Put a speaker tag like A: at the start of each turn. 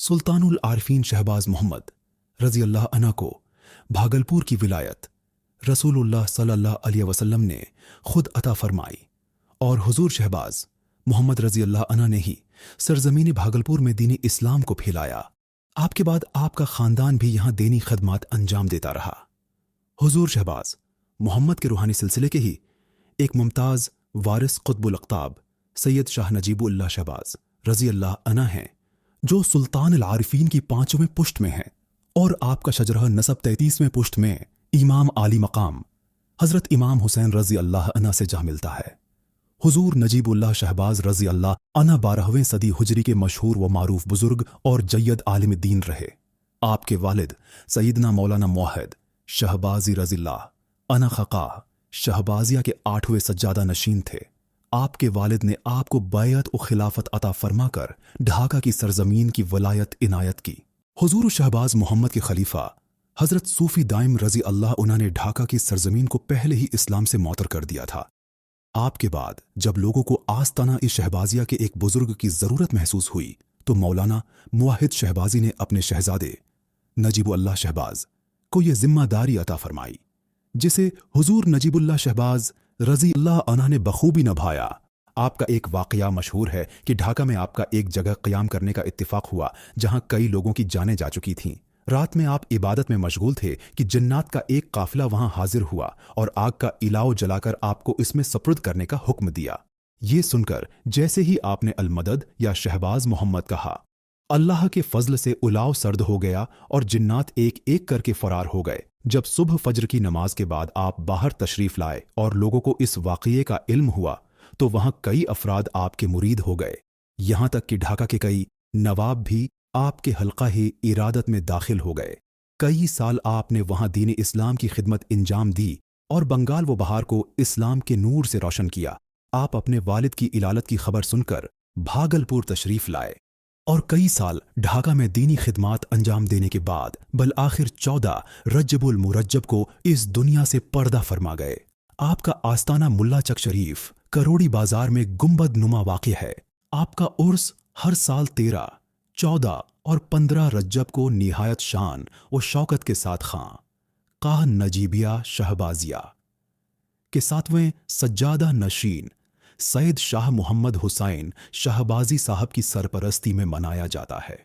A: सुल्तानुल आरिफीन शहबाज मोहम्मद रजी अल्लाह अन्हु को भागलपुर की विलायत रसूलुल्लाह सल्लल्लाहु अलैहि वसल्लम ने खुद अता फरमाई और हुजूर शहबाज मोहम्मद रजी अल्लाह अन्हु ने ही सरजमीन भागलपुर में दीन इस्लाम को फैलाया। आपके बाद आपका खानदान भी यहाँ दीनी खदमात अंजाम देता रहा। हुजूर शहबाज मोहम्मद के रूहानी सिलसिले के ही एक मुमताज वारिस कुतुबुल अक़ताब सैयद शाह नजीबुल्लाह शहबाज रजी अल्लाह अन्हु हैं, जो सुल्तान अल आरिफीन की 5वें पुश्त में हैं और आपका शजरा नसब 33वें पुश्त में इमाम आली मकाम हजरत इमाम हुसैन रजी अल्लाह अन्हु से जा मिलता है। हुजूर नजीबुल्लाह शहबाज रजी अल्लाह अन्हु 12वीं सदी हुजरी के मशहूर व मारूफ बुजुर्ग और जय्यद आलिम दीन रहे। आपके वालिद सईदना मौलाना मोहिद शहबाजी रजी अल्लाह अन्हु खका शहबाजिया के 8वें सज्जादा नशीन थे। आपके वालिद ने आपको बैयत और खिलाफत अता फरमाकर ढाका की सरजमीन की वलायत इनायत की। हुजूर शहबाज मोहम्मद के खलीफा हजरत सूफी दाइम रजी अल्लाह उन्होंने ढाका की सरजमीन को पहले ही इस्लाम से मौतर कर दिया था। आपके बाद जब लोगों को आस्ताना इस शहबाजिया के एक बुजुर्ग की जरूरत महसूस हुई तो मौलाना मुवाहिद शहबाजी ने अपने शहजादे नजीबुल्लाह शहबाज को यह जिम्मेदारी अता फरमाई, जिसे हुजूर नजीबुल्लाह शहबाज रजी अल्लाह अन्हु ने बखूबी निभाया। आपका एक वाकया मशहूर है कि ढाका में आपका एक जगह क़याम करने का इत्तिफाक हुआ जहां कई लोगों की जानें जा चुकी थीं। रात में आप इबादत में मशगूल थे कि जन्नात का एक काफिला वहां हाजिर हुआ और आग का इलाव जलाकर आपको इसमें सपुर्द करने का हुक्म दिया। ये सुनकर जैसे ही आपने अलमदद या शहबाज मोहम्मद कहा, अल्लाह के फजल से उलाव सर्द हो गया और जिन्नात एक एक करके फरार हो गए। जब सुबह फजर की नमाज के बाद आप बाहर तशरीफ लाए और लोगों को इस वाक़ये का इल्म हुआ तो वहां कई अफराद आपके मुरीद हो गए। यहां तक कि ढाका के कई नवाब भी आपके हल्का ही इरादत में दाखिल हो गए। कई साल आपने वहां दीन इस्लाम की खिदमत इंजाम दी और बंगाल व बहार को इस्लाम के नूर से रोशन किया। आप अपने वालिद की इलालत की खबर सुनकर भागलपुर तशरीफ लाए और कई साल ढाका में दीनी खिदमात अंजाम देने के बाद बल आखिर 14 रज्जबुल मुरज्जब को इस दुनिया से पर्दा फरमा गए। आपका आस्ताना मुल्ला चक शरीफ करोड़ी बाजार में गुंबद नुमा वाक़ है। आपका उर्स हर साल 13, 14 और 15 रज्जब को निहायत शान और शौकत के साथ खां काह नजीबिया शहबाजिया के 7वें सज्जादा नशीन सैयद शाह मोहम्मद हुसैन शहबाजी साहब की सरपरस्ती में मनाया जाता है।